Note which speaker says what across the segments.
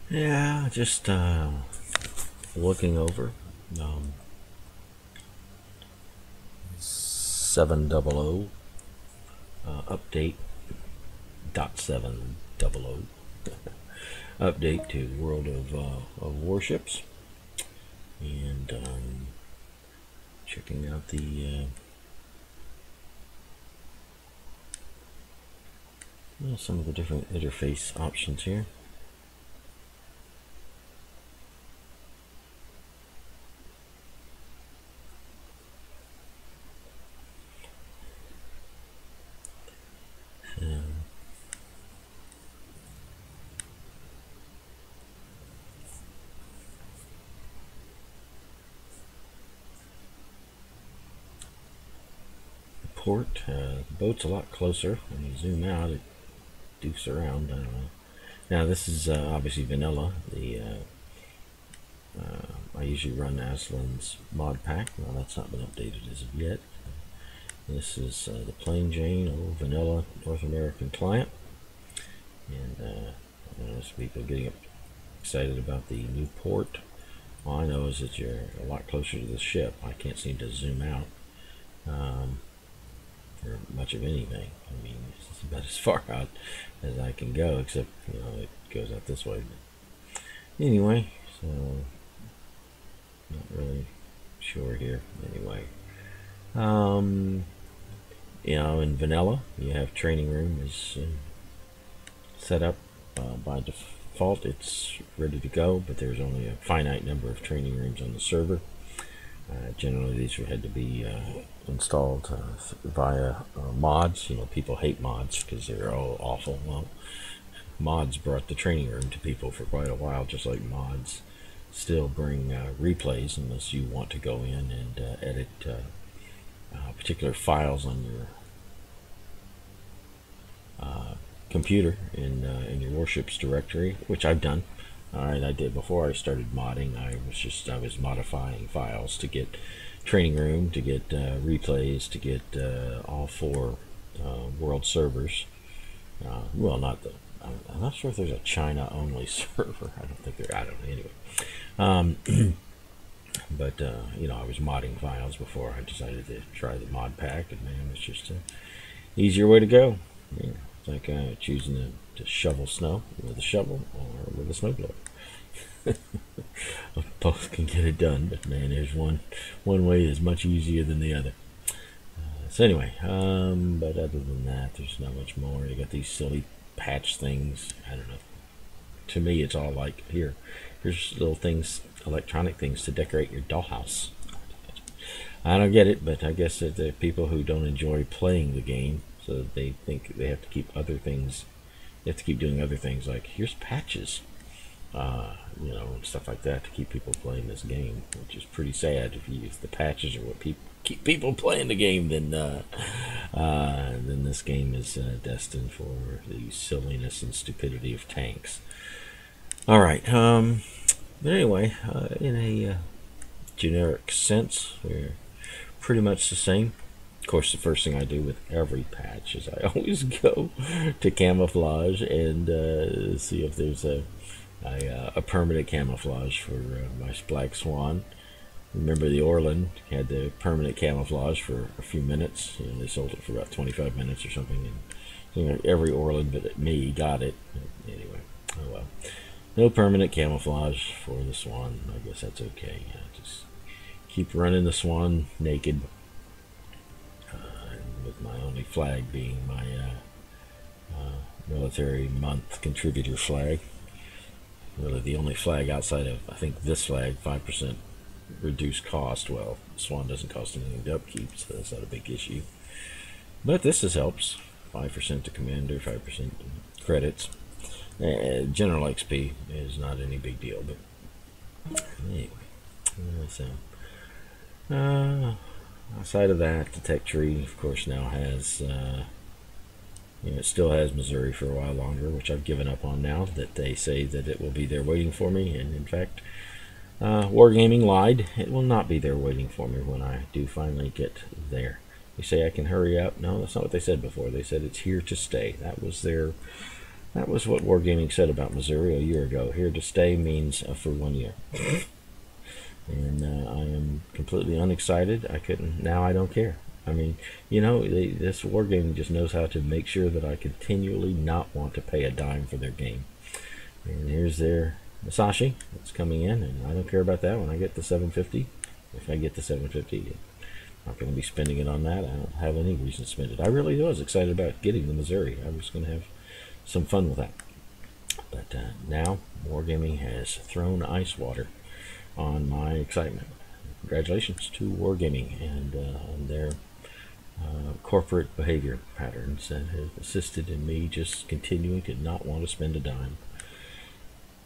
Speaker 1: Yeah, just looking over 700 update .700 update to World of Warships, and checking out the some of the different interface options here. Port, the boat's a lot closer. When you zoom out, it dukes around. I don't know. Now this is obviously vanilla. The I usually run Aslan's mod pack. Well, that's not been updated as of yet. This is the plain Jane, old vanilla North American client, and there's people getting excited about the new port. All I know is that you're a lot closer to the ship. I can't seem to zoom out for much of anything. I mean, it's about as far out as I can go, except it goes out this way. But anyway, so not really sure here. Anyway, in vanilla, you have training room is set up by default. It's ready to go, but there's only a finite number of training rooms on the server. Generally, these had to be installed via mods. People hate mods because they're all awful. Well, mods brought the training room to people for quite a while, just like mods still bring replays unless you want to go in and edit particular files on your computer in your Warships directory, which I've done. Alright, I did before I started modding. I was modifying files to get training room, to get replays, to get all 4 world servers. Well, I'm not sure if there's a China only server. I don't think there. I don't know. Anyway, but I was modding files before I decided to try the mod pack, and man, it's just an easier way to go. Yeah, it's like choosing to shovel snow with a shovel or with a snowblower. Both can get it done, but man, there's one way is much easier than the other. So anyway, but other than that, there's not much more. You got these silly patch things. I don't know. To me, it's all like here's little things, electronic things to decorate your dollhouse. I don't get it, but I guess that there are people who don't enjoy playing the game, so they think they have to keep other things. They have to keep doing other things, like here's patches, and stuff like that to keep people playing this game, which is pretty sad. If the patches are what keep people playing the game, then this game is destined for the silliness and stupidity of tanks. All right, but anyway, in a generic sense, we're pretty much the same. Of course, the first thing I do with every patch is I always go to camouflage and see if there's a permanent camouflage for my Black Swan. Remember, the Orland had the permanent camouflage for a few minutes. They sold it for about 25 minutes or something, and every Orland but me got it. Anyway, oh well. No permanent camouflage for the Swan. I guess that's okay. Just keep running the Swan naked, with my only flag being my military month contributor flag. Really the only flag outside of, I think, this flag, 5% reduced cost. Well, Swan doesn't cost anything to upkeep, so that's not a big issue. But this helps. 5% to commander, 5% credits. General XP is not any big deal, but anyway. So, outside of that, the tech tree, of course, now has, it still has Missouri for a while longer, which I've given up on now that they say that it will be there waiting for me. And in fact, Wargaming lied. It will not be there waiting for me when I do finally get there. They say I can hurry up. No, that's not what they said before. They said it's here to stay. That was their That was what Wargaming said about Missouri a year ago. Here to stay means for 1 year. And I am completely unexcited. Now I don't care. I mean, you know, this Wargaming just knows how to make sure that I continually not want to pay a dime for their game. And here's their Musashi. It's coming in, and I don't care about that when I get the 750. If I get the 750, I'm not going to be spending it on that. I don't have any reason to spend it. I really was excited about getting the Missouri. I was going to have some fun with that. But now Wargaming has thrown ice water on my excitement. Congratulations to Wargaming and on their corporate behavior patterns that have assisted in me just continuing to not want to spend a dime.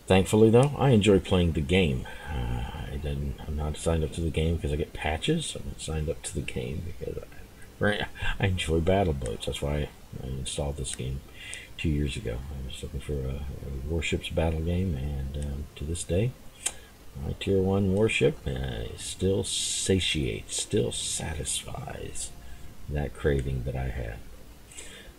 Speaker 1: Thankfully, though, I enjoy playing the game. I'm not signed up to the game because I get patches. I'm not signed up to the game because I enjoy battle boats. That's why I installed this game 2 years ago. I was looking for a Warships battle game, and to this day, my Tier 1 warship still satiates, still satisfies that craving that I had.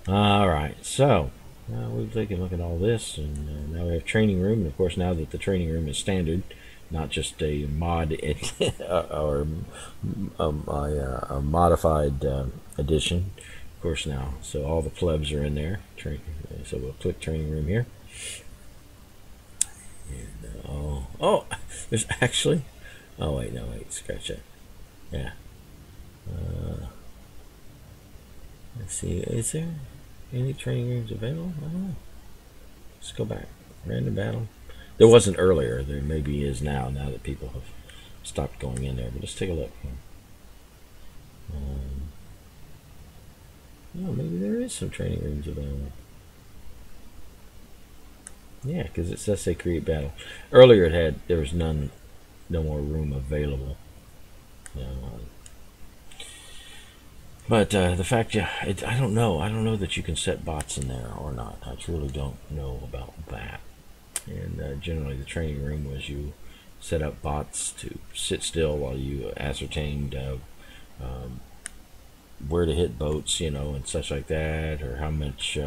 Speaker 1: Alright, so we've taken a look at all this, and now we have training room. And of course, now that the training room is standard, not just a mod or a modified edition, of course now. So all the plebs are in there. So we'll click training room here. And, oh, there's actually. Oh wait, no, wait, scratch that. Yeah. Let's see. Is there any training rooms available? I don't know. Let's go back. Random battle. There wasn't earlier. There maybe is now. Now that people have stopped going in there. But let's take a look. No, maybe there is some training rooms available. Yeah, because it says they create battle. Earlier there was no more room available. But the fact, I don't know that you can set bots in there or not. I truly don't know about that. And generally the training room was you set up bots to sit still while you ascertained where to hit boats, and such like that, or how much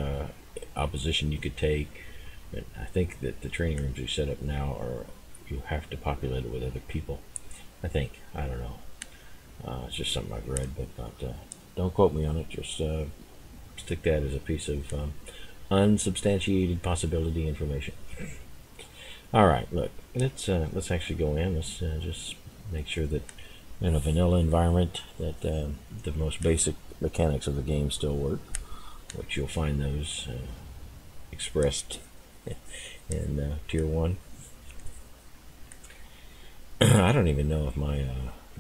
Speaker 1: opposition you could take. But I think that the training rooms you set up now you have to populate it with other people. I think. I don't know. It's just something I've read, but don't quote me on it. Just stick that as a piece of unsubstantiated possibility information. All right, look. Let's actually go in. Let's just make sure that in a vanilla environment that the most basic mechanics of the game still work, which you'll find those expressed in Tier 1. I don't even know if my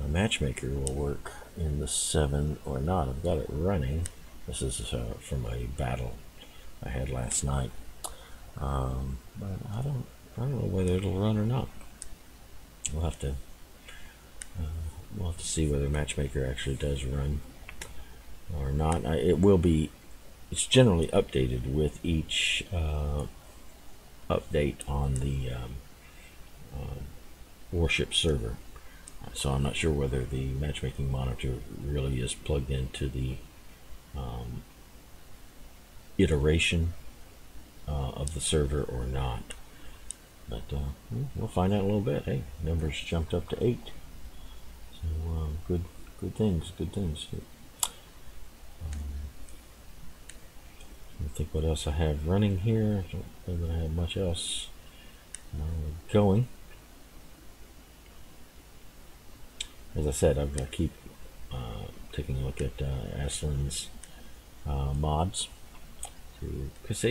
Speaker 1: matchmaker will work in the 7 or not. I've got it running. This is from a battle I had last night, but I don't know whether it'll run or not. We'll have to see whether matchmaker actually does run or not. It will be. It's generally updated with each update on the Warship server. So I'm not sure whether the matchmaking monitor really is plugged into the iteration of the server or not. But we'll find out in a little bit. Hey, numbers jumped up to 8. So good things. I think what else I have running here. I don't know that I have much else going. As I said, I'm going to keep taking a look at Aslan's mods, because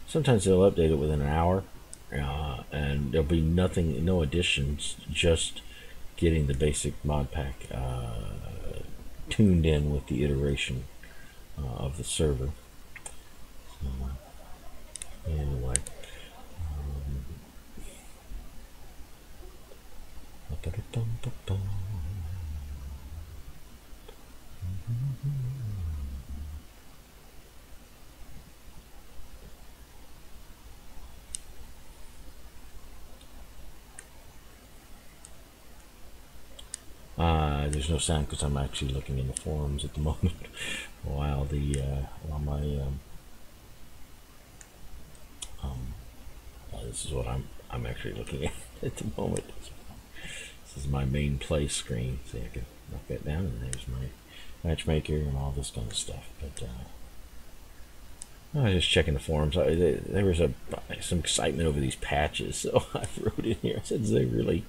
Speaker 1: sometimes they'll update it within an hour, and there'll be no additions, just getting the basic mod pack tuned in with the iteration of the server. Anyway, there's no sound because I'm actually looking in the forums at the moment while my this is what I'm actually looking at the moment. This is my main play screen. See, I can knock that down, and there's my matchmaker and all this kind of stuff. But I was just checking the forums. There was some excitement over these patches, so I wrote in here. I said, "Is there really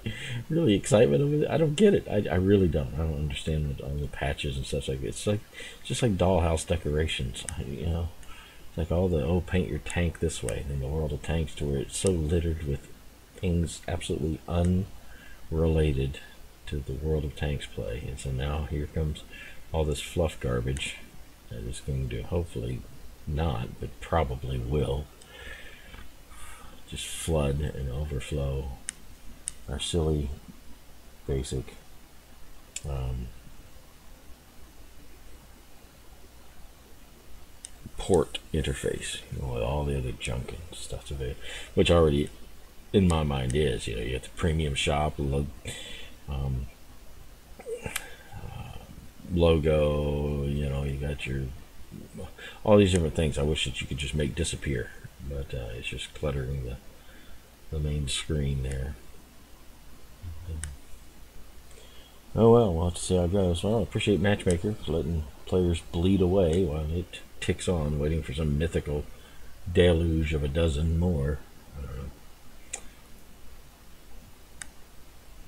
Speaker 1: excitement over it?" I don't get it. I really don't. I don't understand all the patches and stuff like that. It's just like dollhouse decorations. You know, it's like all the paint your tank this way in the world of tanks, to where it's so littered with things absolutely unrelated to the world of tanks play. And so now here comes all this fluff garbage that is going to hopefully not, but probably will, just flood and overflow our silly basic port interface, you know, with all the other junk and stuff of it, which already in my mind is, you know, you have the premium shop logo, you know, you got your all these different things. I wish that you could just make disappear, but it's just cluttering the main screen there. Oh well, we'll have to see how it goes. Well, I appreciate Matchmaker for letting players bleed away while it ticks on, waiting for some mythical deluge of a dozen more.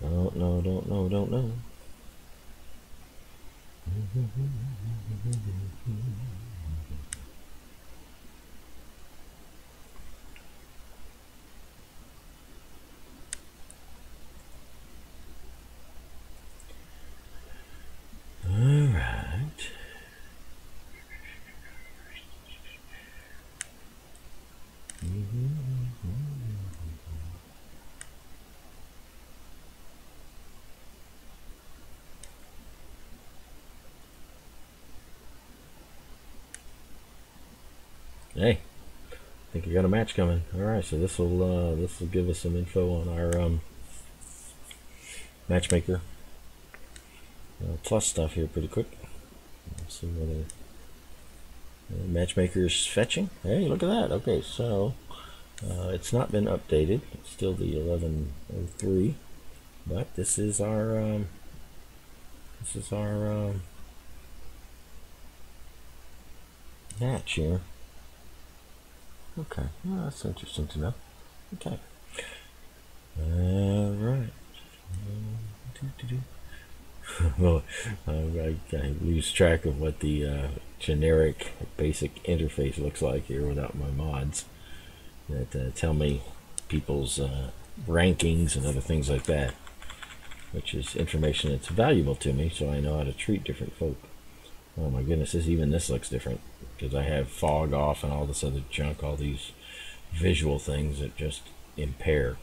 Speaker 1: Don't know. All right. Hey, I think we got a match coming. All right, so this will give us some info on our matchmaker plus stuff here pretty quick. Let's see whether matchmaker's fetching. Hey, look at that. Okay, so it's not been updated. It's still the 11.03, but this is our match here. Okay, well, that's interesting to know. Okay. All right. Well, I lose track of what the generic basic interface looks like here without my mods that tell me people's rankings and other things like that, which is information that's valuable to me, so I know how to treat different folk. Oh my goodness, even this looks different, because I have fog off and all this other junk, all these visual things that just impair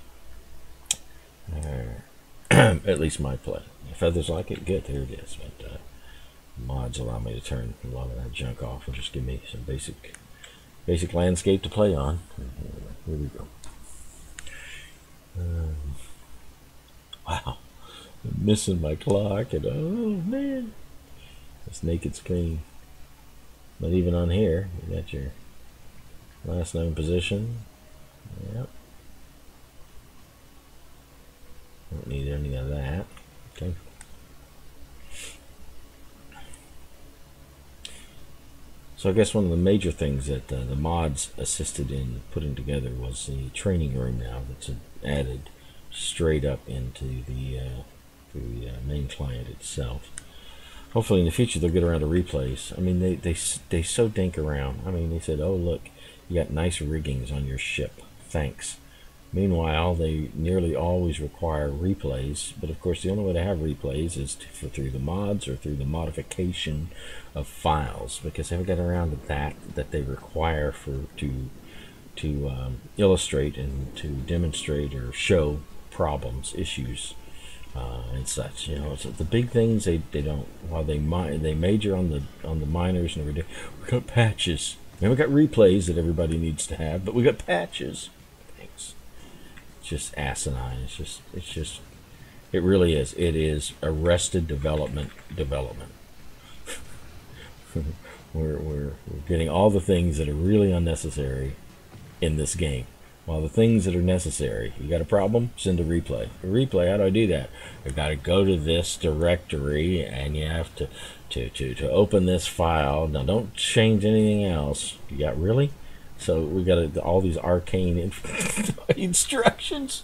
Speaker 1: at least my play. If others like it, good, there it is. But mods allow me to turn a lot of that junk off and just give me some basic landscape to play on. Here we go. Wow, I'm missing my clock, and oh man, this naked screen. But even on here, you got your last known position. Yep. Don't need any of that. Okay. So I guess one of the major things that the mods assisted in putting together was the training room now that's added straight up into the main client itself. Hopefully in the future they'll get around to replays. I mean, they so dink around. I mean, they said, oh look, you got nice riggings on your ship, thanks. Meanwhile, they nearly always require replays, but of course the only way to have replays is through the mods or through the modification of files, because they haven't got around to that they require to illustrate and to demonstrate or show problems, issues, and such. You know, so the big things they don't. While they major on the minors and everything, we got patches. We haven't got replays that everybody needs to have, but we got patches. Thanks. It's just asinine. It really is. It is arrested development. we're getting all the things that are really unnecessary in this game. While the things that are necessary. You got a problem? Send a replay. A replay, how do I do that? I've got to go to this directory, and you have to open this file. Now, don't change anything else. You got really? So we got all these arcane instructions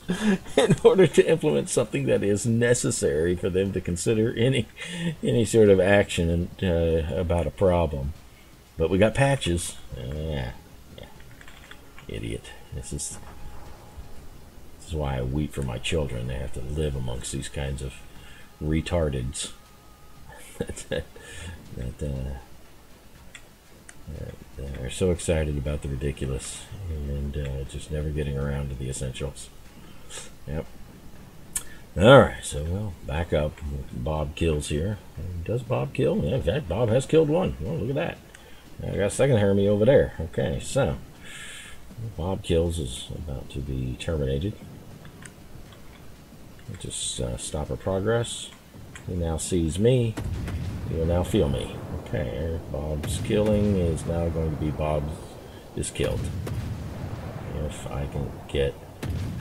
Speaker 1: in order to implement something that is necessary for them to consider any sort of action about a problem. But we got patches. Yeah. Idiot. This is why I weep for my children. They have to live amongst these kinds of retardeds that are so excited about the ridiculous and just never getting around to the essentials. Yep. Alright, so we'll back up. Bob kills here. Does Bob kill? Yeah, in fact, Bob has killed one. Oh, look at that. I got a second Hermie over there. Okay, so Bob kills is about to be terminated. We'll just stop our progress. He now sees me. He will now feel me. Okay, Bob's killing is now going to be Bob is killed. If I can get...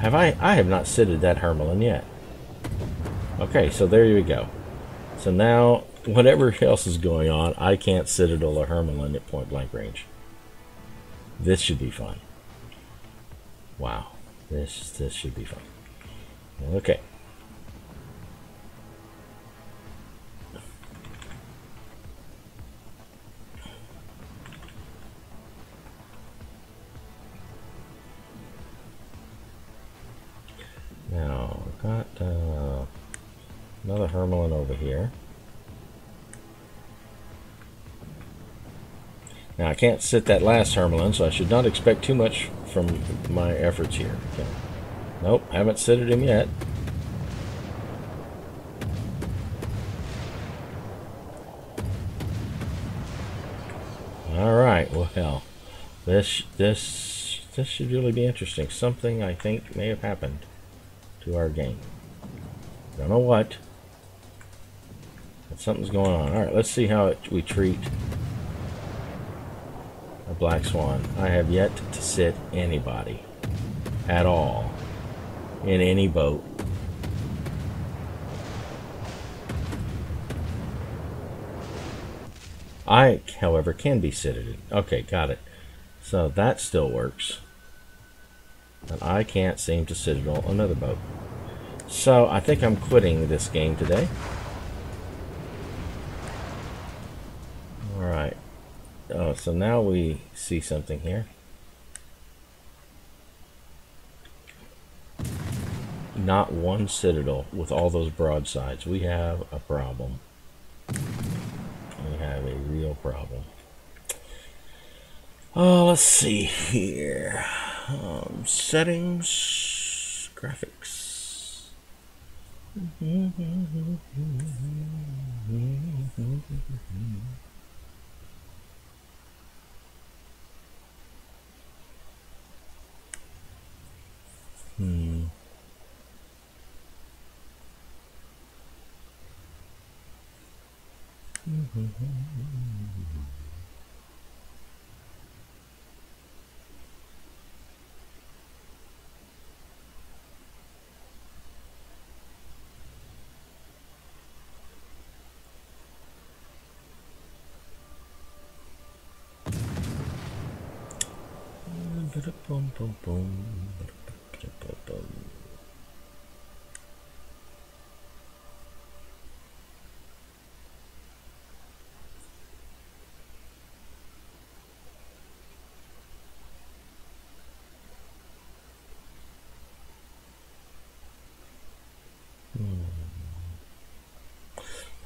Speaker 1: I have not sitted that Hermelin yet. Okay, so there you go. So now, whatever else is going on, I can't citadel a Hermelin at point blank range. This should be fun. Wow, this should be fun. Okay. Now, I've got another Hermelin over here. Now, I can't sit that last Hermelin, so I should not expect too much from my efforts here. Okay. Nope, haven't sitted him yet. Alright, well, this should really be interesting. Something I think may have happened to our game. Don't know what, but something's going on. Alright, let's see how we treat a Black Swan. I have yet to sit anybody at all in any boat. I, however, can be sitted. Okay, got it. So that still works. But I can't seem to citadel another boat. So I think I'm quitting this game today. Alright. Oh, so now we see something here. Not one citadel with all those broadsides. We have a problem. We have a real problem. Oh, let's see here. Settings, graphics.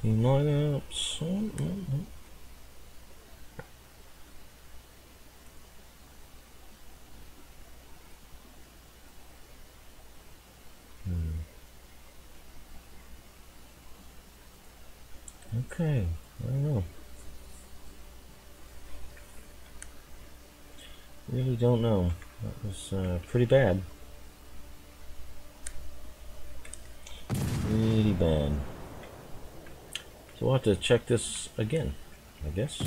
Speaker 1: Lineups. Okay, I don't know. Really don't know. That was pretty bad. Really bad. So we'll have to check this again, I guess.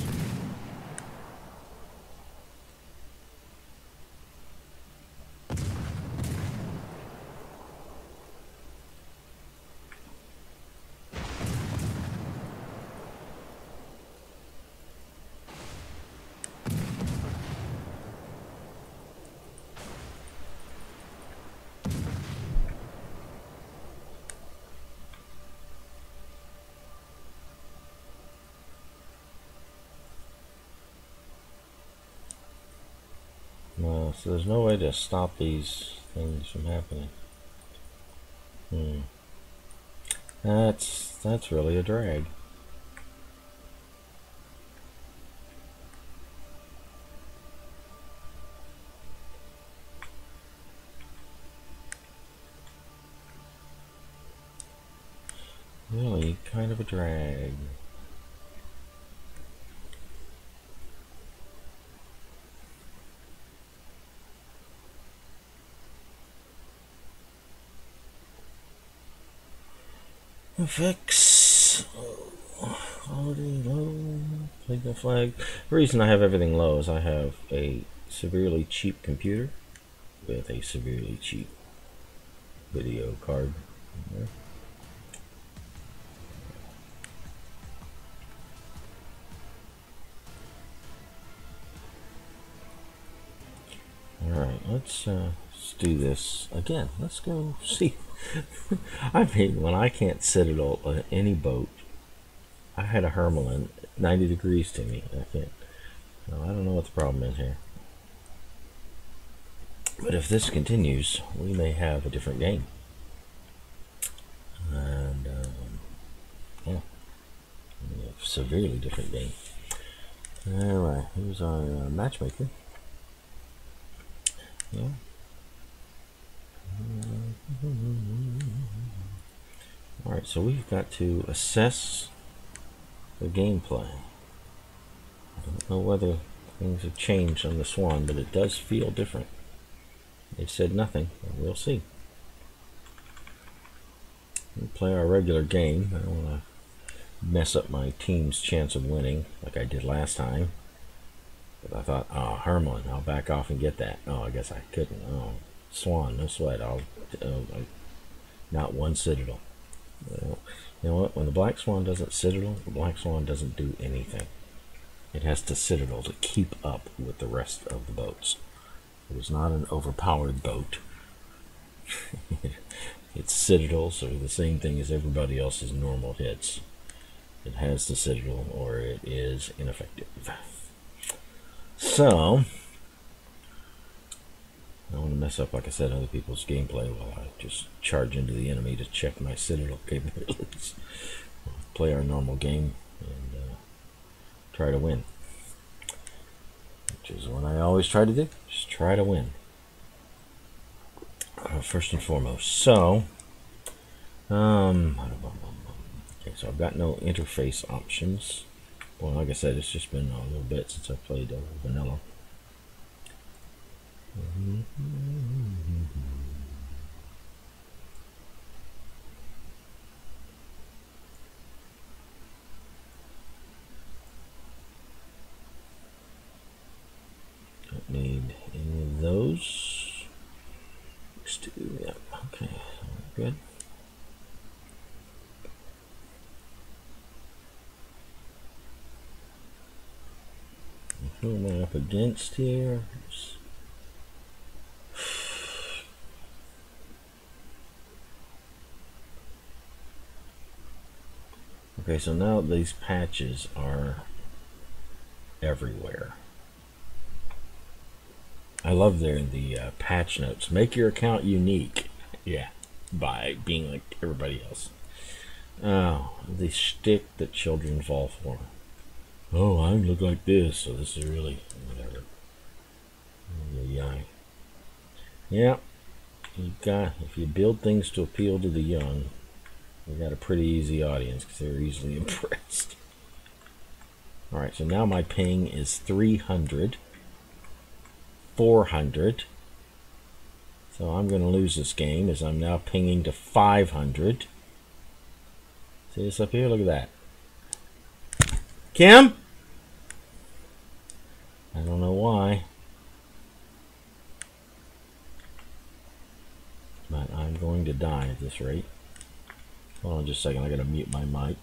Speaker 1: So there's no way to stop these things from happening. That's really a drag. Really kind of a drag. Effects. Quality low. Play the flag. The reason I have everything low is I have a severely cheap computer with a severely cheap video card. Alright, let's do this again. Let's go see. I mean, when I can't citadel any boat, I had a Hermelin 90 degrees to me. I can't. No, I don't know what the problem is here. But if this continues, we may have a different game. And, yeah. A severely different game. Alright, here's our matchmaker. Yeah. Alright, so we've got to assess the gameplay. I don't know whether things have changed on the Swan, but it does feel different. They've said nothing, but we'll see. We'll play our regular game. I don't want to mess up my team's chance of winning like I did last time. But I thought, oh, Hermelin, I'll back off and get that. Oh, I guess I couldn't. Oh, Swan, no sweat. Not one citadel. Well, you know what? When the Black Swan doesn't citadel, the Black Swan doesn't do anything. It has to citadel to keep up with the rest of the boats. It is not an overpowered boat. Its citadels are the same thing as everybody else's normal hits. It has to citadel or it is ineffective. So, I don't want to mess up, like I said, other people's gameplay while I just charge into the enemy to check my citadel capabilities. We'll play our normal game and try to win. Which is what I always try to do. Just try to win. First and foremost. So, okay, so I've got no interface options. Well, like I said, it's just been a little bit since I played vanilla. Don't need any of those. Yeah, okay, good. Who am I up against here? Okay, so now these patches are everywhere. I love the patch notes. Make your account unique. Yeah, by being like everybody else. Oh, the shtick that children fall for. Oh, I look like this, so this is really whatever. Yeah, if you build things to appeal to the young, you got a pretty easy audience because they're easily impressed. All right, so now my ping is 300, 400. So I'm going to lose this game as I'm now pinging to 500. See this up here? Look at that. Kim? I don't know why. But I'm going to die at this rate. Hold on just a second. I got to mute my mic.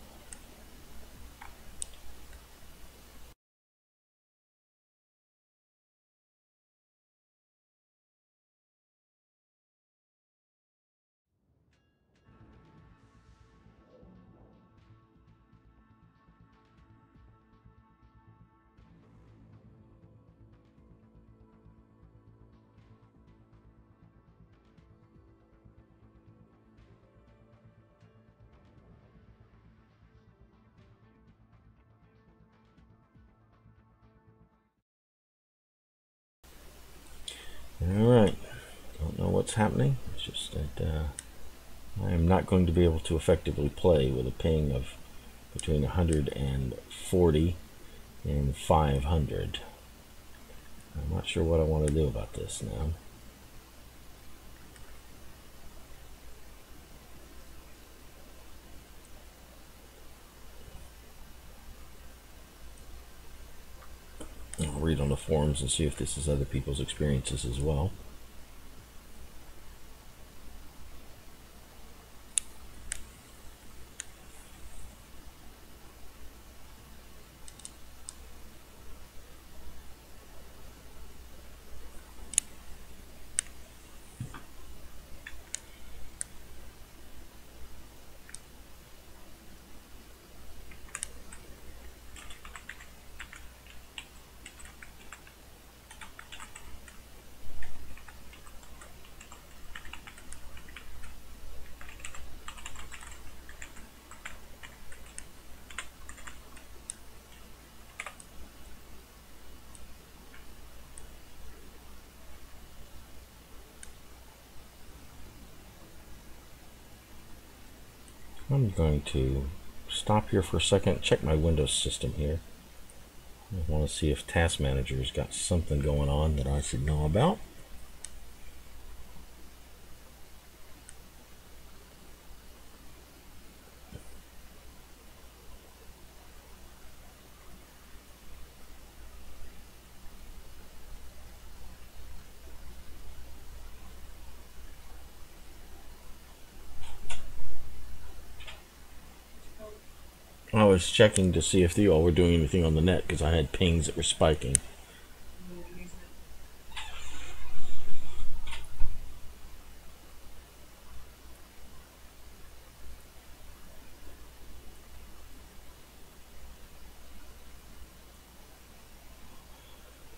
Speaker 1: what's happening. It's just that I am not going to be able to effectively play with a ping of between 140 and 500. I'm not sure what I want to do about this now. I'll read on the forums and see if this is other people's experiences as well. I'm going to stop here for a second, check my Windows system here. I want to see if Task Manager's got something going on that I should know about. I was checking to see if you all were doing anything on the net because I had pings that were spiking.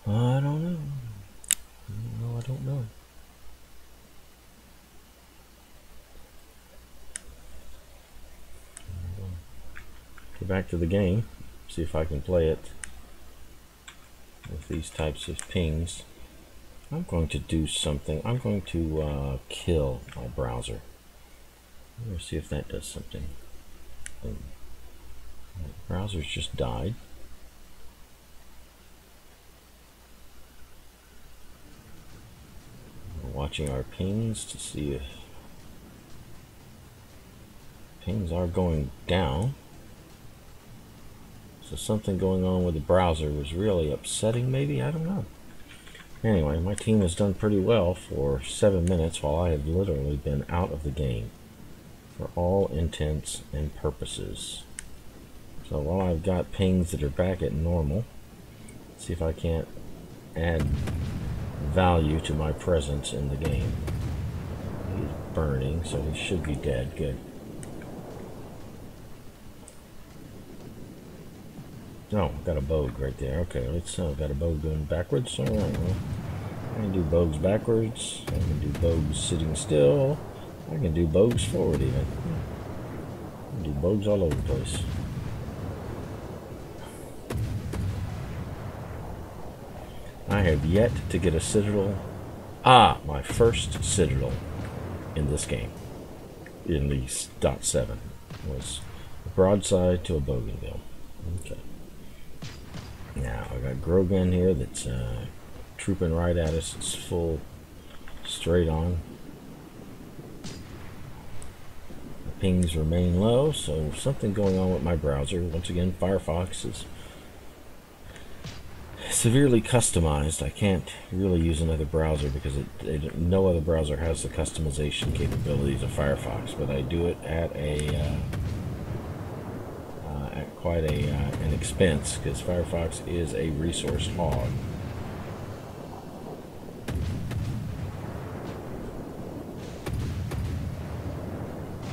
Speaker 1: I don't know. No, I don't know. Go back to the game, see if I can play it with these types of pings. I'm going to do something. I'm going to kill my browser. Let's see if that does something. My browser's just died. We're watching our pings to see if pings are going down. So something going on with the browser was really upsetting, maybe? I don't know. Anyway, my team has done pretty well for 7 minutes while I have literally been out of the game for all intents and purposes. So while I've got pings that are back at normal, let's see if I can't add value to my presence in the game. He's burning, so he should be dead. Good. Oh, got a bogue right there. Okay, let's got a bogue going backwards. All right, well, I can do bogues backwards. I can do bogues sitting still. I can do bogues forward even. I can do bogues all over the place. I have yet to get a citadel. Ah, my first citadel in this game, in the .7, was a broadside to a bougainville. Okay. Now, I got Grogan here that's trooping right at us. It's full straight on. The pings remain low, so something going on with my browser. Once again, Firefox is severely customized. I can't really use another browser because no other browser has the customization capabilities of Firefox, but I do it at quite an expense because Firefox is a resource hog.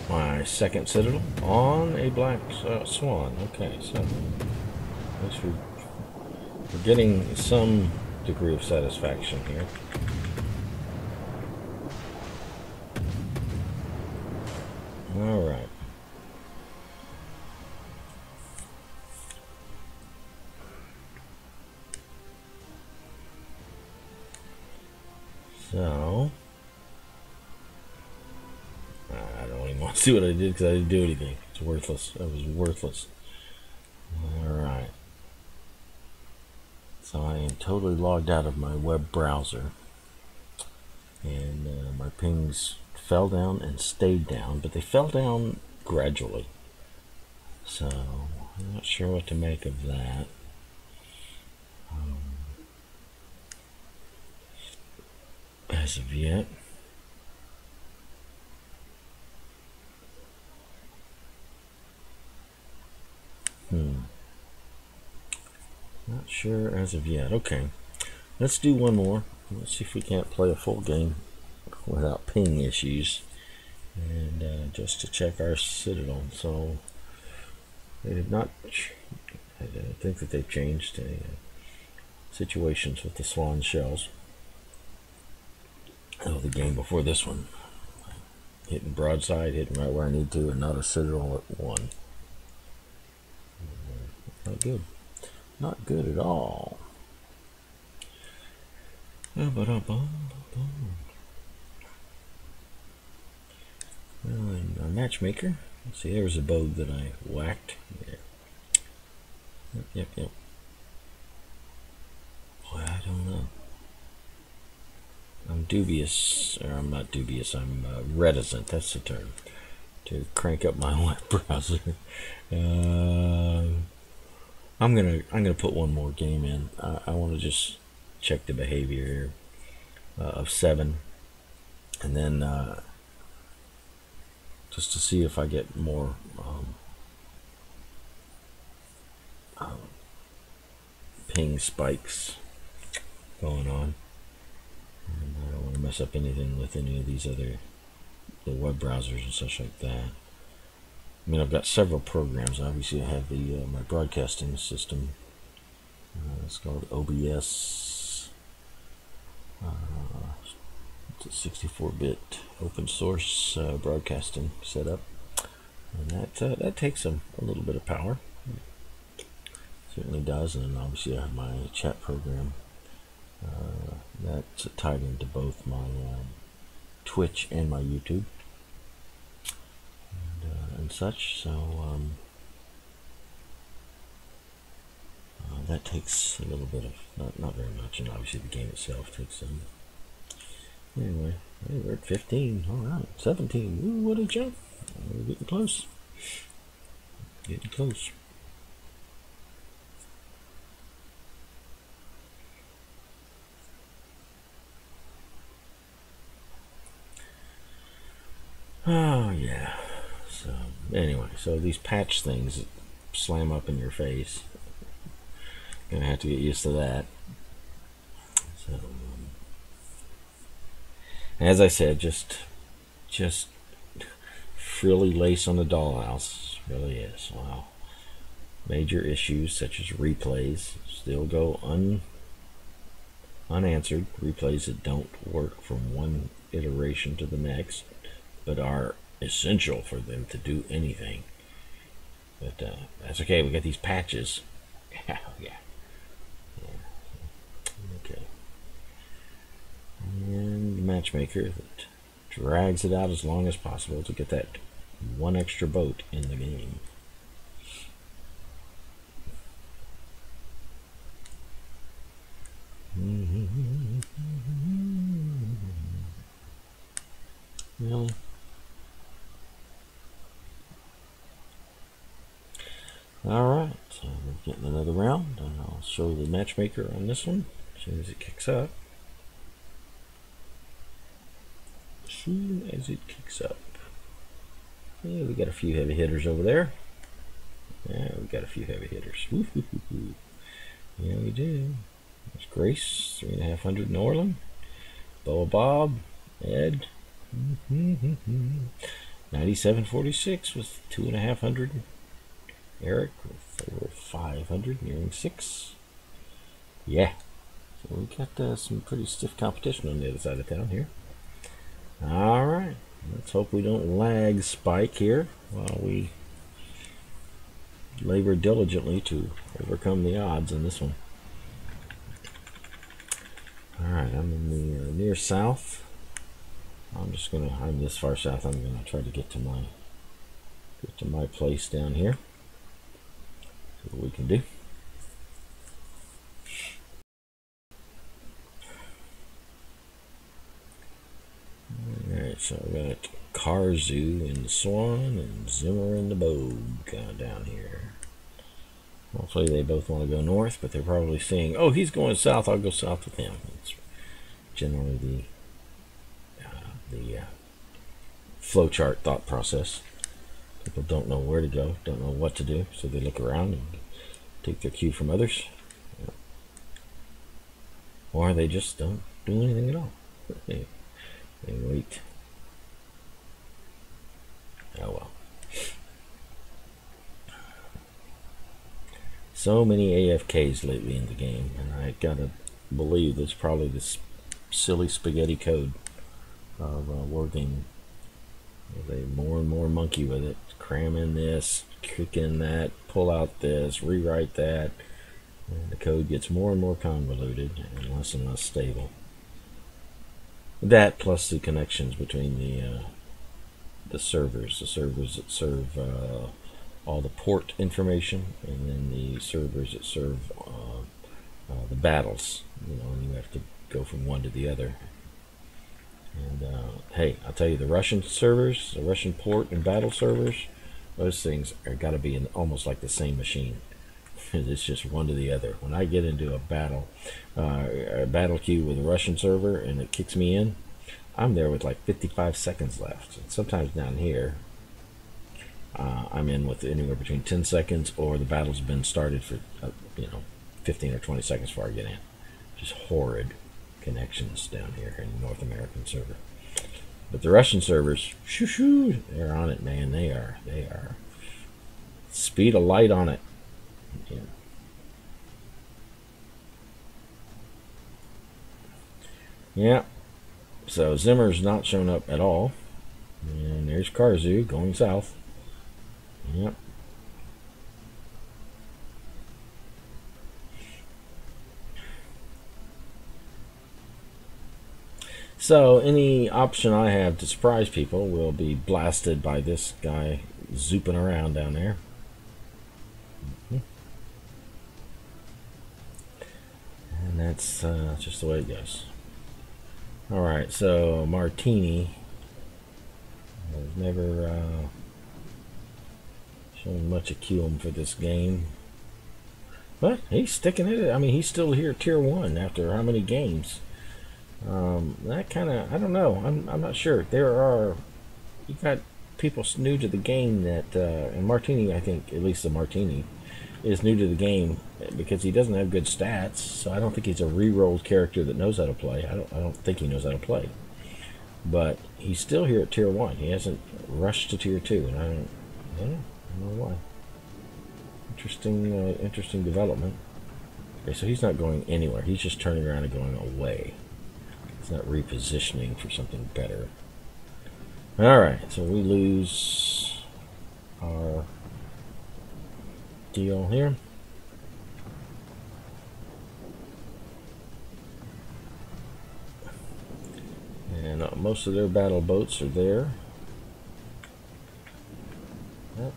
Speaker 1: My second citadel on a black swan. Okay, so at least we're getting some degree of satisfaction here. All right. So want to see what I did because I didn't do anything. It's worthless. That was worthless. Alright. So I am totally logged out of my web browser. And my pings fell down and stayed down, but they fell down gradually. So I'm not sure what to make of that. As of yet. Not sure as of yet. Okay, let's do one more. Let's see if we can't play a full game without ping issues, and just to check our Citadel. So they did not. I think that they've changed situations with the Swan shells. Oh, the game before this one, hitting broadside, hitting right where I need to, and not a Citadel at one. Not good. Not good at all. Well, in our matchmaker, let's see, there was a boat that I whacked. Yep. Boy, I don't know. I'm dubious, or I'm not dubious, I'm reticent, that's the term, to crank up my web browser. I'm gonna put one more game in. I want to just check the behavior here of 7, and then just to see if I get more ping spikes going on. And I don't want to mess up anything with any of these other the web browsers and such like that. I mean, I've got several programs. Obviously, I have the my broadcasting system. It's called OBS. It's a 64-bit open source broadcasting setup, and that takes a little bit of power. Certainly does. And then obviously, I have my chat program. That's tied into both my Twitch and my YouTube and such. So that takes a little bit of not very much, and obviously the game itself takes some. Anyway, hey, we're at 15. All right, 17. Ooh, what a jump! We're getting close. Getting close. Oh yeah. So anyway, so these patch things that slam up in your face, gonna have to get used to that. So as I said, just frilly lace on the dollhouse. Really is. Wow. Major issues such as replays still go unanswered. Replays that don't work from one iteration to the next, but are essential for them to do anything. But that's okay. We got these patches. Yeah. Okay. And the matchmaker that drags it out as long as possible to get that one extra boat in the game. Really? Alright, so we're getting another round, and I'll show the matchmaker on this one as soon as it kicks up. As soon as it kicks up. Yeah, we got a few heavy hitters over there. Yeah, we got a few heavy hitters. Woo-hoo-hoo-hoo. Yeah, we do. There's Grace, 3,500 in Orland. Boa Bob, Ed. 9746 with 2,500. Eric with over 500, nearing 6. Yeah, so we got some pretty stiff competition on the other side of town here. All right, let's hope we don't lag spike here while we labor diligently to overcome the odds in this one. All right, I'm in the near south. I'm this far south. I'm going to try to get to my Get to my place down here. See what we can do. Alright, so we got Karzu in the Swan and Zimmer in the Bogue down here. Hopefully they both want to go north, but they're probably saying, oh, he's going south, I'll go south with him. It's generally the flowchart thought process. People don't know where to go, don't know what to do, so they look around and take their cue from others. Or they just don't do anything at all. They wait. Oh well. So many AFKs lately in the game, and I gotta believe that's probably this silly spaghetti code of Wargaming. They more and more monkey with it, cram in this, kick in that, pull out this, rewrite that, and the code gets more and more convoluted and less stable. That plus the connections between the servers that serve all the port information, and then the servers that serve the battles. You know, and you have to go from one to the other. And hey, I'll tell you, the Russian servers, the Russian port and battle servers, those things are got to be in almost like the same machine. It's just one to the other. When I get into a battle queue with a Russian server and it kicks me in, I'm there with like 55 seconds left. And sometimes down here, I'm in with anywhere between 10 seconds, or the battle's been started for 15 or 20 seconds before I get in. Just horrid connections down here in the North American server. But the Russian servers, shoo, they're on it, man. They are speed of light on it. Yeah. Yeah. So Zimmer's not shown up at all. And there's Karzu going south. Yep. So any option I have to surprise people will be blasted by this guy zooping around down there. And that's just the way it goes. Alright, so Martini has never shown much acumen for this game. But he's sticking at it. I mean, he's still here at Tier 1 after how many games? That kind of, I don't know. I'm not sure. You got people new to the game that, and Martini, I think, at least the Martini, is new to the game because he doesn't have good stats. So I don't think he's a re-rolled character that knows how to play. I don't think he knows how to play. But he's still here at Tier 1. He hasn't rushed to Tier 2, and I don't know why. Interesting development. Okay, so he's not going anywhere. He's just turning around and going away. It's not repositioning for something better. Alright, so we lose our deal here. And most of their battle boats are there. Yep.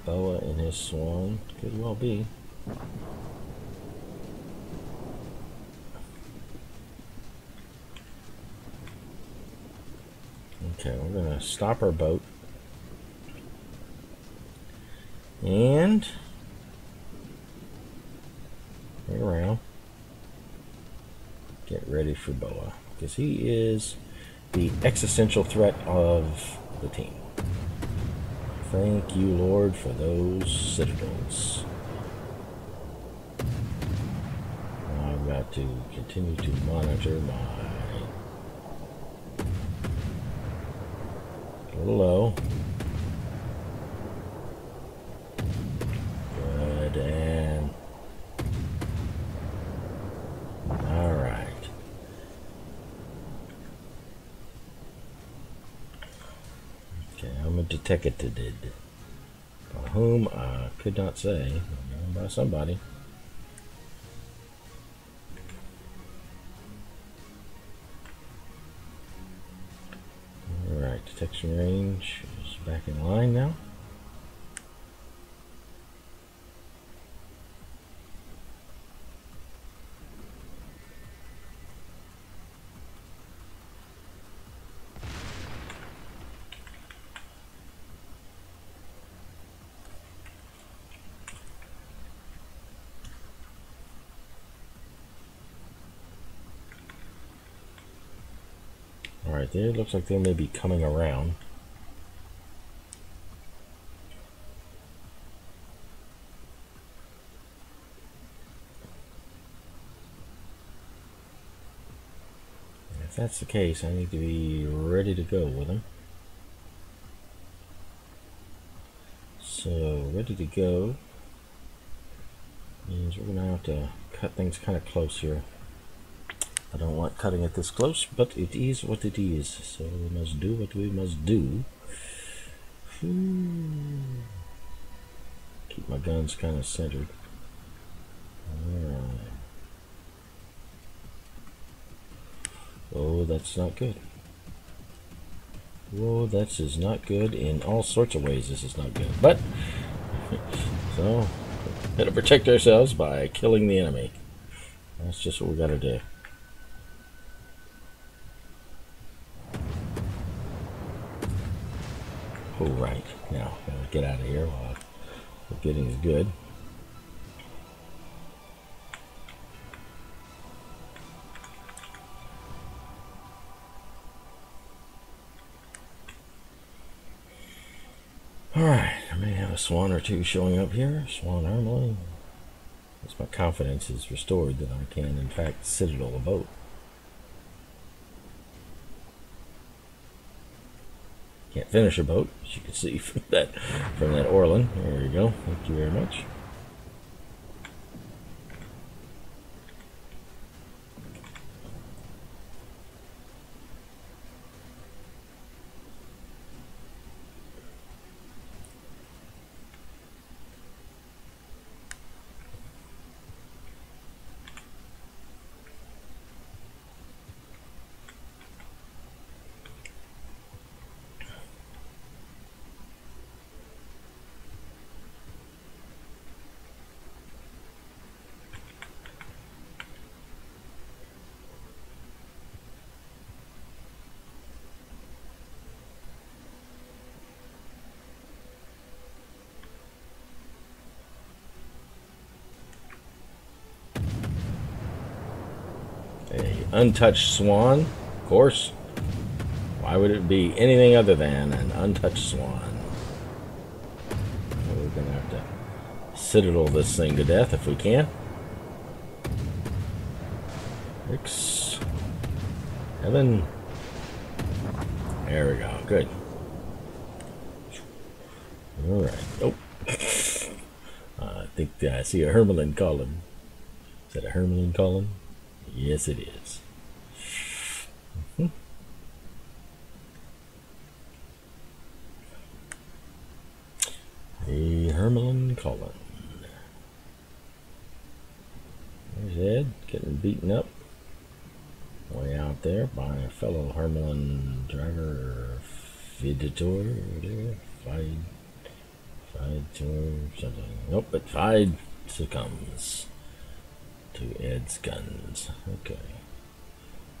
Speaker 1: Boa and his Swan could well be. Okay, we're going to stop our boat. And turn around. Get ready for Boa, because he is the existential threat of the team. Thank you, Lord, for those citadels. Now I've got to continue to monitor my... A little low. Good, and... Alright. Okay, I'm a detected. By whom, I could not say. By somebody. Alright, Detection range is back in line now. Alright, there, it looks like they may be coming around. If that's the case, I need to be ready to go with them. So, ready to go means we're going to have to cut things kind of close here. I don't like cutting it this close, but it is what it is. So we must do what we must do. Keep my guns kind of centered. Alright. Oh, that's not good. Whoa, that is not good. In all sorts of ways, this is not good. But, so, gotta protect ourselves by killing the enemy. That's just what we gotta do. Oh, right. Now, gotta get out of here while the getting is good. Alright, I may have a swan or two showing up here. Swan Hermelin. As my confidence is restored that I can, in fact, citadel a boat. Can't finish a boat, as you can see from that Orlin. There you go. Thank you very much. Untouched swan, of course. Why would it be anything other than an untouched swan? We're gonna have to citadel this thing to death if we can. 6, 7. There we go. Good. All right. Oh, I think I see a Hermelin column. Is that a Hermelin column? Yes, it is. A Hermelin column. There's Ed getting beaten up way out there by a fellow Hermelin driver, Fidator, or whatever. Fidator, something. Nope, but Fide succumbs to Ed's guns. Okay.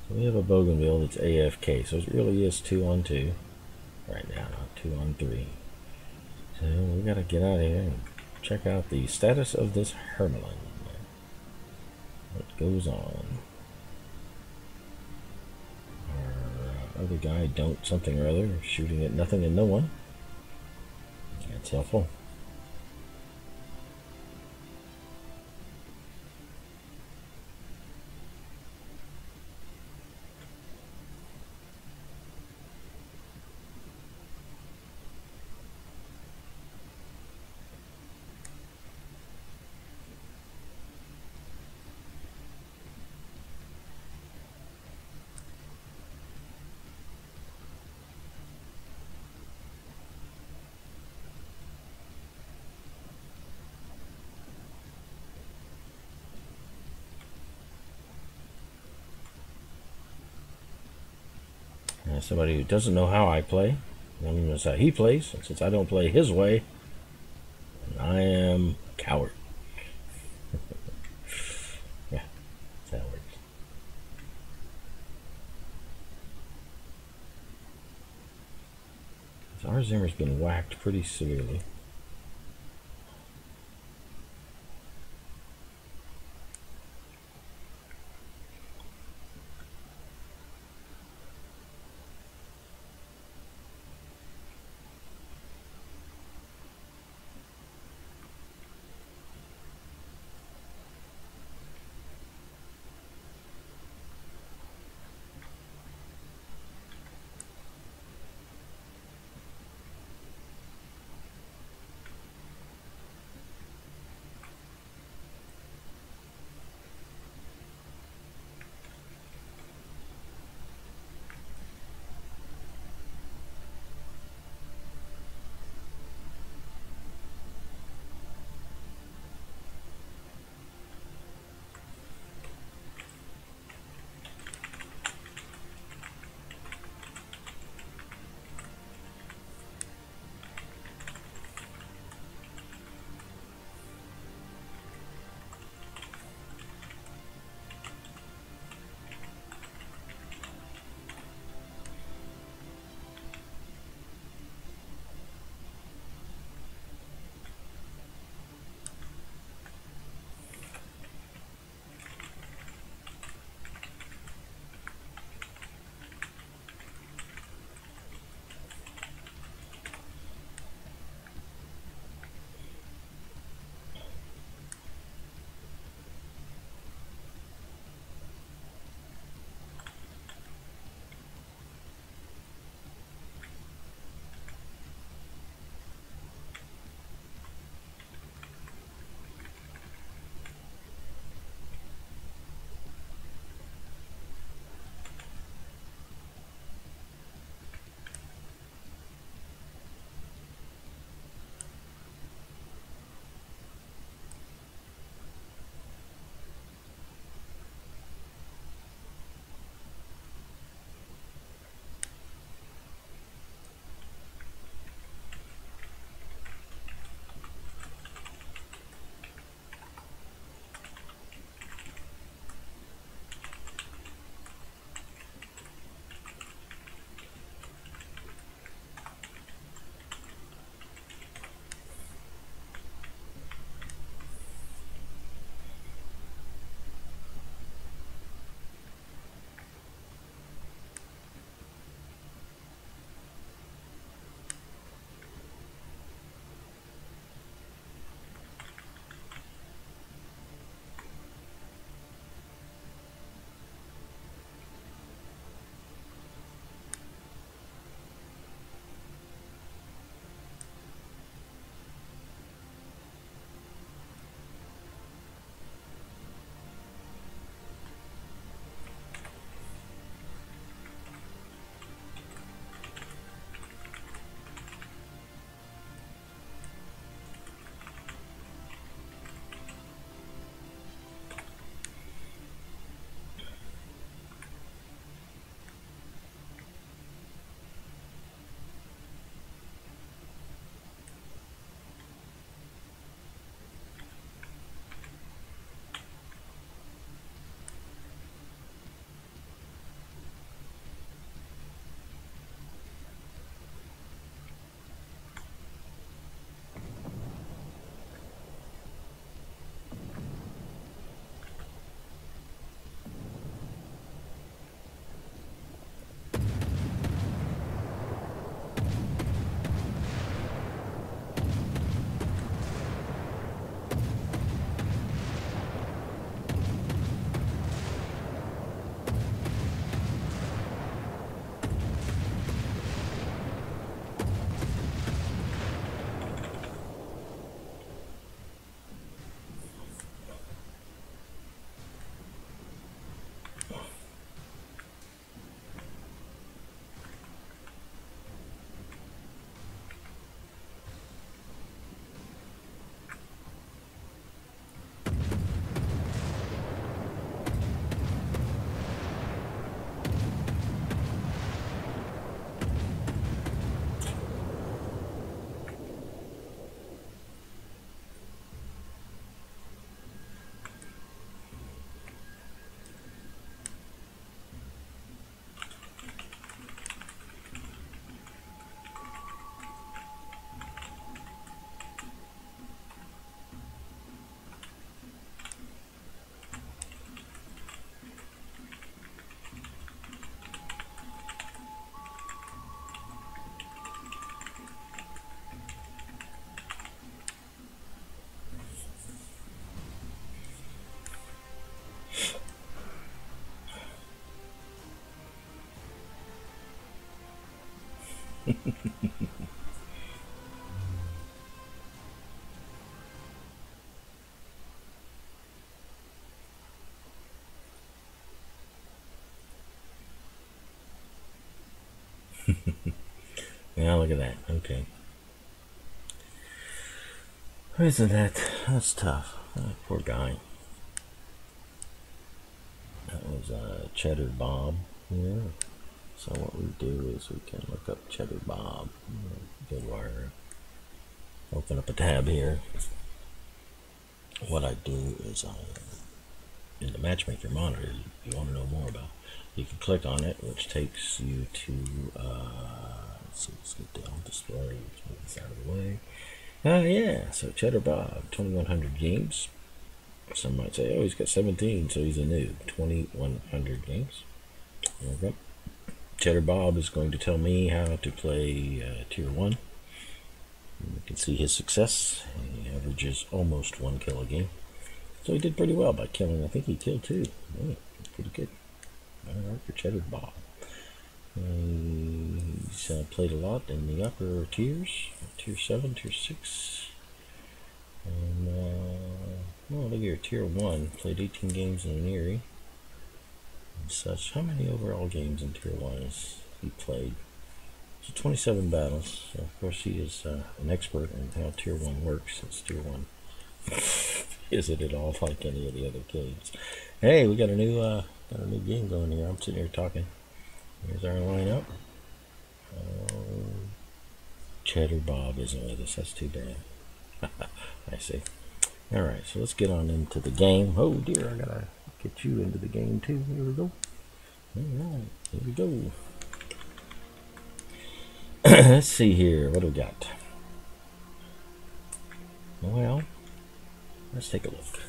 Speaker 1: So we have a Bougainville that's AFK, so it really is 2 on 2 right now, not 2 on 3. So we gotta get out of here and check out the status of this Hermelin. What goes on? Our other guy don't something or other, shooting at nothing and no one. That's helpful. Somebody who doesn't know how I play, That's how he plays. And since I don't play his way, I am a coward. Yeah, that's how it works. Our Zimmer's been whacked pretty severely. Yeah, look at that. Okay. Isn't that's tough. Poor guy. That was Cheddar Bob. Yeah. So what we do is we can look up Cheddar Bob. Go to our, open up a tab here. What I do is in the matchmaker monitor, you want to know more about, you can click on it, which takes you to, let's see, let's get down display, let's move this out of the way. Yeah, so Cheddar Bob, 2100 games. Some might say, oh, he's got 17, so he's a noob. 2100 games. There we go. Cheddar Bob is going to tell me how to play Tier 1. You can see his success. He averages almost 1 kill a game. So he did pretty well by killing, I think he killed 2. Yeah, pretty good. Alright for Cheddar Bob. He's played a lot in the upper tiers. Tier 7, Tier 6. And, well, look here, Tier 1. Played 18 games in an Erie. And such. How many overall games in Tier 1 has he played? So 27 battles. So of course he is an expert in how Tier 1 works. It's Tier 1 isn't at all like any of the other games. Hey, we got a new game going here. I'm sitting here talking. Here's our lineup. Cheddar Bob isn't with us. That's too bad. I see. Alright, so let's get on into the game. Oh dear, I gotta get you into the game too. Here we go. Alright, here we go. Let's see here. What do we got? Well, let's take a look.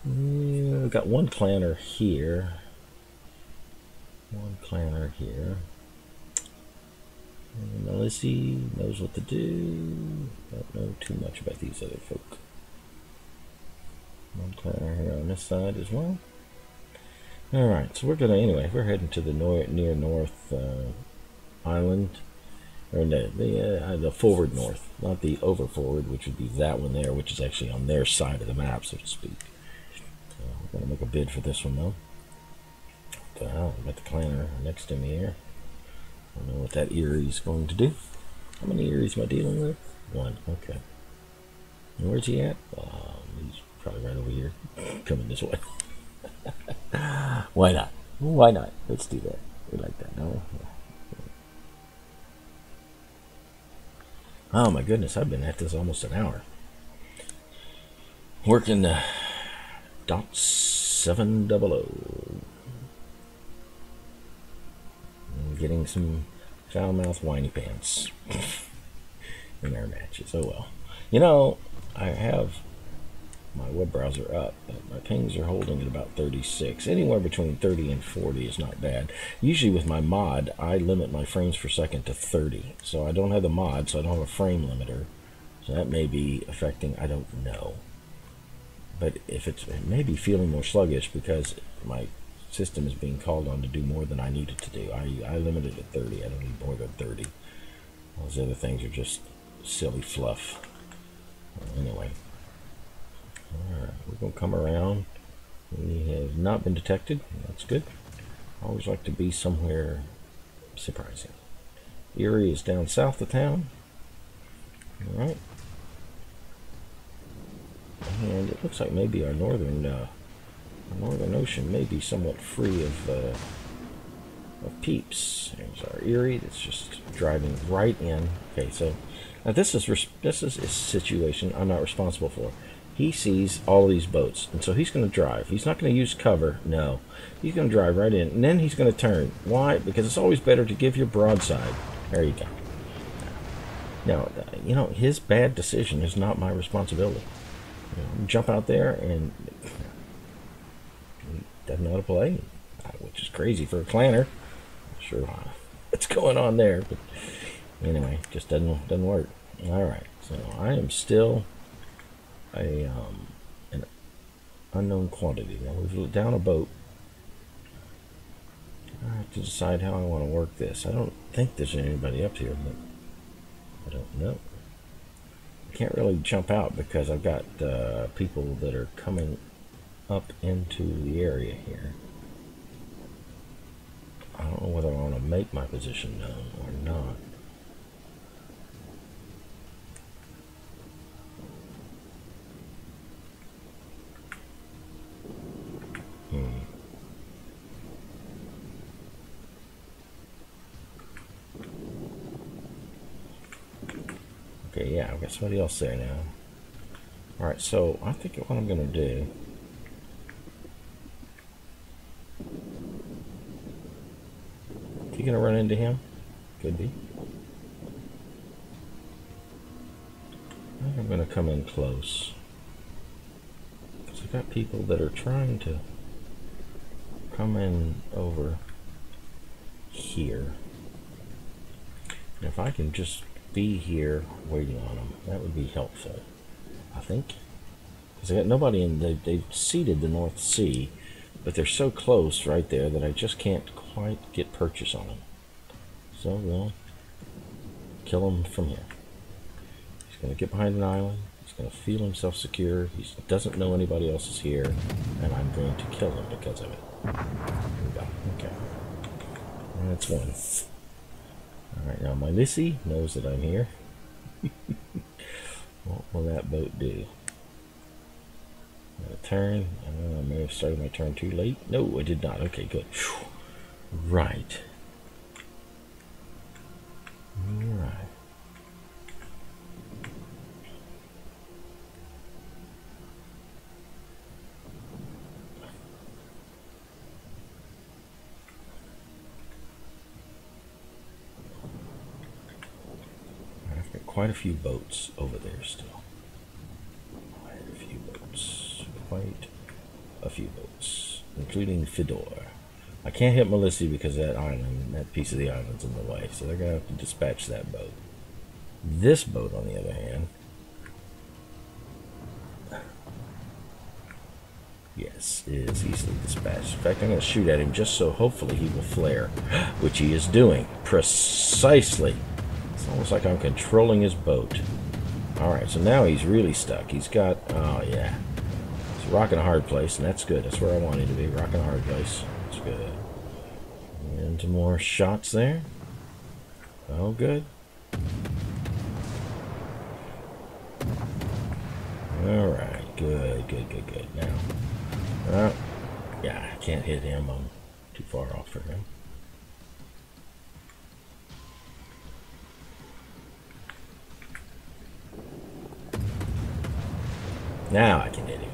Speaker 1: Yeah, we've got one clanner here. One clanner here. And Melissy knows what to do. Don't know too much about these other folk. One clanner here on this side as well. Alright, so we're gonna, anyway, we're heading to the near north island. Or the forward north, not the over forward, which would be that one there, which is actually on their side of the map, so to speak. So we're going to make a bid for this one, though. I've got the clanner next to me here. I don't know what that Erie's going to do. How many Eries am I dealing with? 1, okay. And where's he at? He's probably right over here, coming this way. Why not? Why not? Let's do that. We like that, don't we? Yeah. Oh my goodness, I've been at this almost an hour. Working .700. And getting some foul-mouthed whiny pants in our matches. Oh well. You know, I have my web browser up, but my pings are holding at about 36. Anywhere between 30 and 40 is not bad. Usually with my mod, I limit my frames per second to 30. So I don't have the mod, so I don't have a frame limiter. So that may be affecting, I don't know. But if it may be feeling more sluggish because my system is being called on to do more than I need it to do. I limit it at 30. I don't need more than 30. Those other things are just silly fluff. Anyway. Alright, we're going to come around. We have not been detected. That's good. I always like to be somewhere surprising. Erie is down south of town. Alright. And it looks like maybe our northern ocean may be somewhat free of peeps. There's our Erie that's just driving right in. Okay, so now this is a situation I'm not responsible for. He sees all these boats, and so he's going to drive. He's not going to use cover, no. He's going to drive right in, and then he's going to turn. Why? Because it's always better to give your broadside. There you go. Now, you know, his bad decision is not my responsibility. You know, jump out there, and he doesn't know how to play, which is crazy for a clanner. Not sure what's going on there, but anyway, just doesn't work. All right, so I am still an unknown quantity. Now we've down a boat. I have to decide how I want to work this. I don't think there's anybody up here, but I don't know. I can't really jump out because I've got people that are coming up into the area here. I don't know whether I want to make my position known or not. Okay, yeah, I've got somebody else there now. Alright, so I think what I'm going to do... Is he going to run into him? Could be. I think I'm going to come in close. Because I've got people that are trying to come in over here. And if I can just be here waiting on them, that would be helpful, I think. Because I got nobody in, they've seeded the North Sea, but they're so close right there that I just can't quite get purchase on them. So we'll kill him from here. He's going to get behind an island. He's going to feel himself secure. He doesn't know anybody else is here, and I'm going to kill him because of it. Here we go. Okay. That's one. Alright, now my Lissy knows that I'm here. What will that boat do? A turn. I may have started my turn too late. No, I did not. Okay, good. Right. Right. I've got quite a few boats over there still. Quite a few boats. Quite a few boats, including Fedor. I can't hit Melissa because that island, that piece of the island's in the way, so they're going to have to dispatch that boat. This boat, on the other hand, yes, is easily dispatched. In fact, I'm going to shoot at him just so hopefully he will flare, which he is doing precisely. It's almost like I'm controlling his boat. Alright, so now he's really stuck. He's got, oh yeah, he's rocking a hard place, and that's good. That's where I want him to be, rocking a hard place. That's good. Into more shots there. Oh, good. Alright, good, good, good, good. Now, yeah, I can't hit him. I'm too far off for him. Now I can hit him.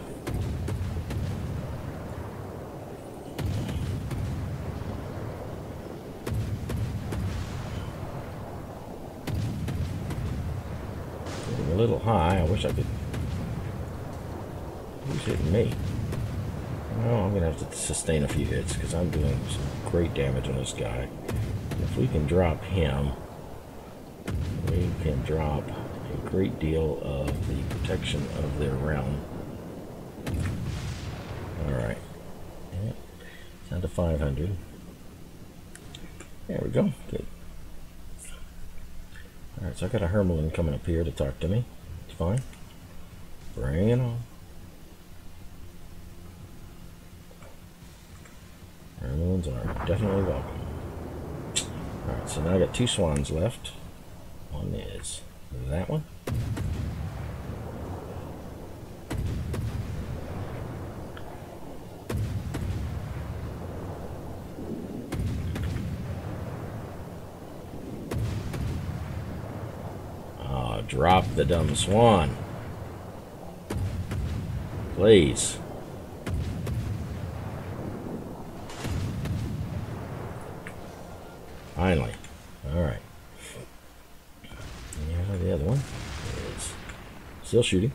Speaker 1: Getting a little high. I wish I could. Who's hitting me? Well, I'm going to have to sustain a few hits because I'm doing some great damage on this guy. If we can drop him, we can drop a great deal of the protection of their realm. Alright. Yeah. Down to 500. There we go. Good. Alright, so I got a Hermelin coming up here to talk to me. It's fine. Bring it on. Hermelins are definitely welcome. Alright, so now I got 2 swans left. One is that one. Oh, drop the dumb swan. Please. Finally. Alright. Yeah, the other one is still shooting.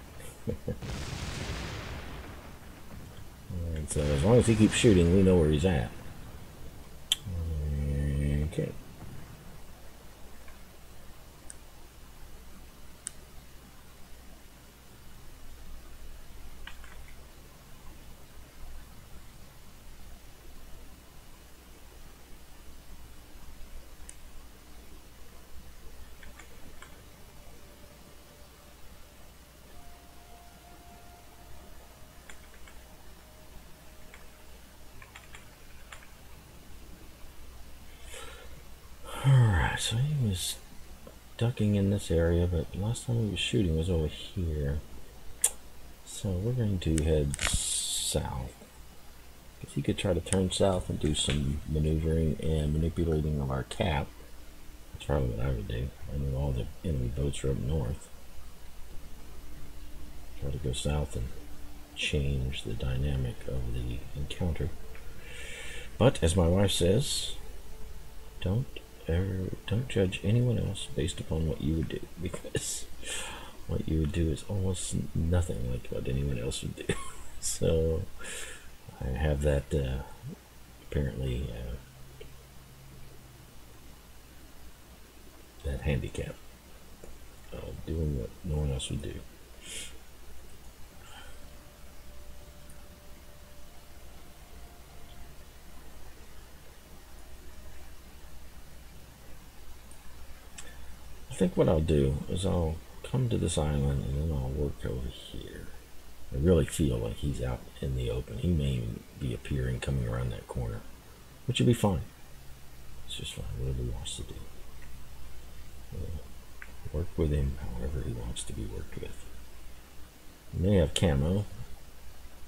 Speaker 1: And so as long as he keeps shooting, we know where he's at. Okay. so he was ducking in this area, but last time he was shooting was over here. So we're going to head south. Because he could try to turn south and do some maneuvering and manipulating of our cap. That's probably what I would do. I knew all the enemy boats are up north. Try to go south and change the dynamic of the encounter. But as my wife says, don't judge anyone else based upon what you would do, because what you would do is almost nothing like what anyone else would do. So I have that apparently that handicap of doing what no one else would do. I think what I'll do is I'll come to this island and then I'll work over here. I really feel like he's out in the open. He may even be appearing coming around that corner, which would be fine. It's just fine, whatever he wants to do. Work with him however he wants to be worked with. He may have camo.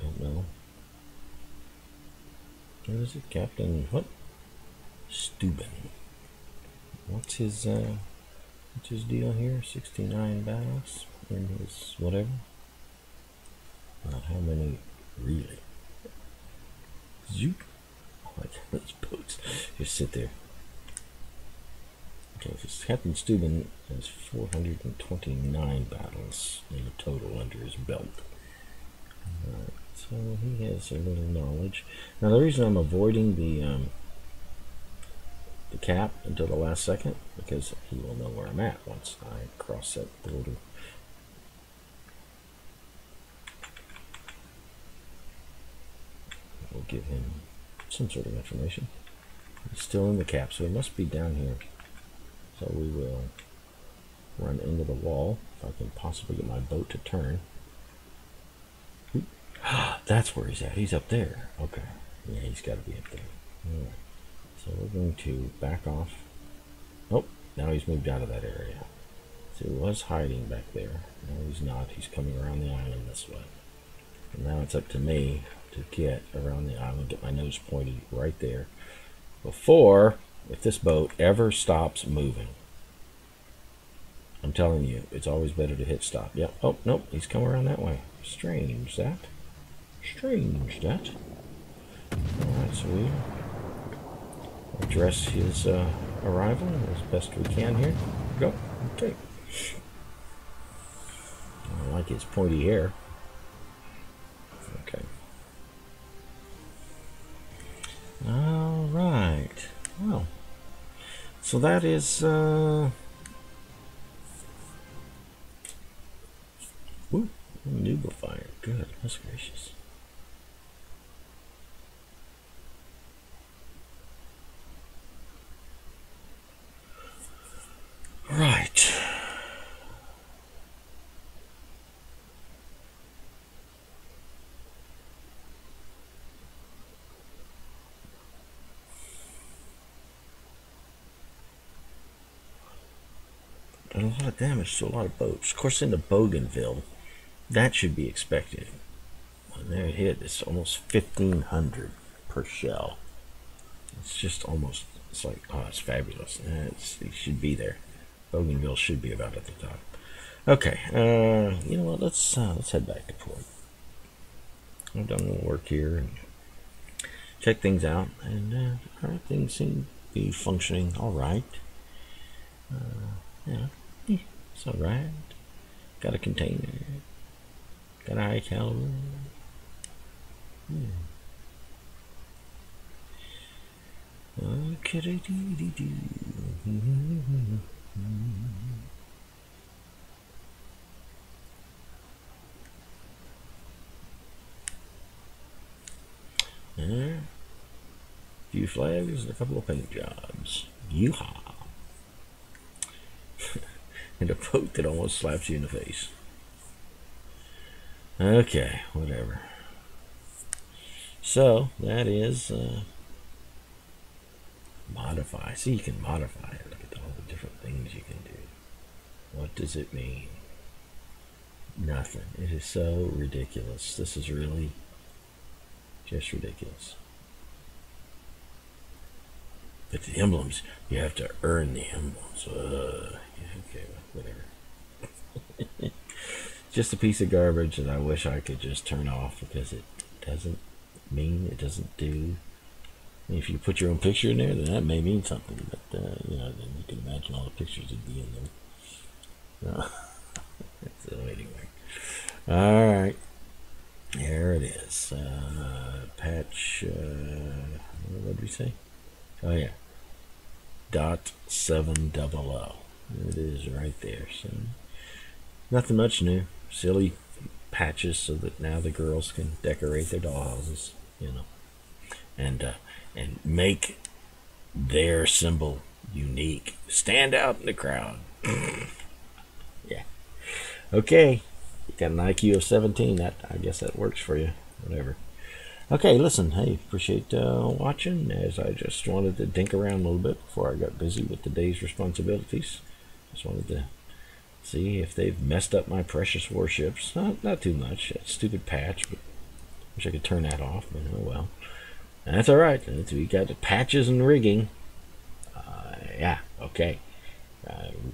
Speaker 1: Don't know. What is it? Captain what? Steuben. What's his deal here? 69 battles in his whatever. Not how many really. Zoop. I like those boats. Just sit there. Okay, so Captain Steuben has 429 battles in a total under his belt. So he has a little knowledge. Now the reason I'm avoiding the cap until the last second, because he will know where I'm at once I cross that border. We'll give him some sort of information. He's still in the cap, so he must be down here. So we will run into the wall if I can possibly get my boat to turn. That's where he's at. He's up there. Okay. Yeah, he's got to be up there. All right. So we're going to back off. Oh, now he's moved out of that area. So he was hiding back there. No, he's not. He's coming around the island this way. And now it's up to me to get around the island, get my nose pointed right there. Before, if this boat ever stops moving, I'm telling you, it's always better to hit stop. Yep. Oh, nope. He's coming around that way. Strange that. Strange that. Alright, so we address his arrival as best we can here. Go. Okay. I like his pointy hair. Okay. Alright. Well, so that is ooh, Nuba fire. Good. That's gracious. Right. And a lot of damage to a lot of boats. Of course, into Bougainville, that should be expected. When they're hit, it's almost 1,500 per shell. It's just almost, it's like, oh, it's fabulous. It should be there. Bougainville should be about at the top. Okay, you know what? Let's head back to port. I've done a little work here and check things out, and things seem to be functioning all right. Yeah, it's all right. Got a container. Got a high caliber. Yeah. Okay. A few flags and a couple of paint jobs. Yeehaw! And a boat that almost slaps you in the face. Okay, whatever. So that is modify. See, you can modify it. Look at all the things you can do. What does it mean? Nothing. It is so ridiculous. This is really just ridiculous. But the emblems, you have to earn the emblems. Okay, whatever. Just a piece of garbage that I wish I could just turn off because it doesn't mean, it doesn't do. If you put your own picture in there, then that may mean something. But, you know, then you can imagine all the pictures that'd be in there. So anyway. Alright. There it is. Patch, what did we say? Oh yeah. .700. It is right there. So nothing much new. Silly patches so that now the girls can decorate their dollhouses, you know, and make their symbol unique. Stand out in the crowd. Yeah. Okay. You got an IQ of 17. That, I guess that works for you. Whatever. Okay, listen, hey, appreciate watching, as I just wanted to dink around a little bit before I got busy with the day's responsibilities. Just wanted to see if they've messed up my precious warships. Not too much. That stupid patch, but wish I could turn that off, but oh well. And that's alright. We got the patches and rigging. Yeah, okay.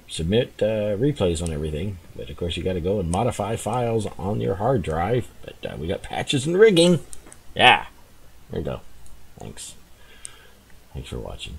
Speaker 1: Submit replays on everything, but of course you got to go and modify files on your hard drive. But we got patches and rigging. Yeah, there you go. Thanks for watching.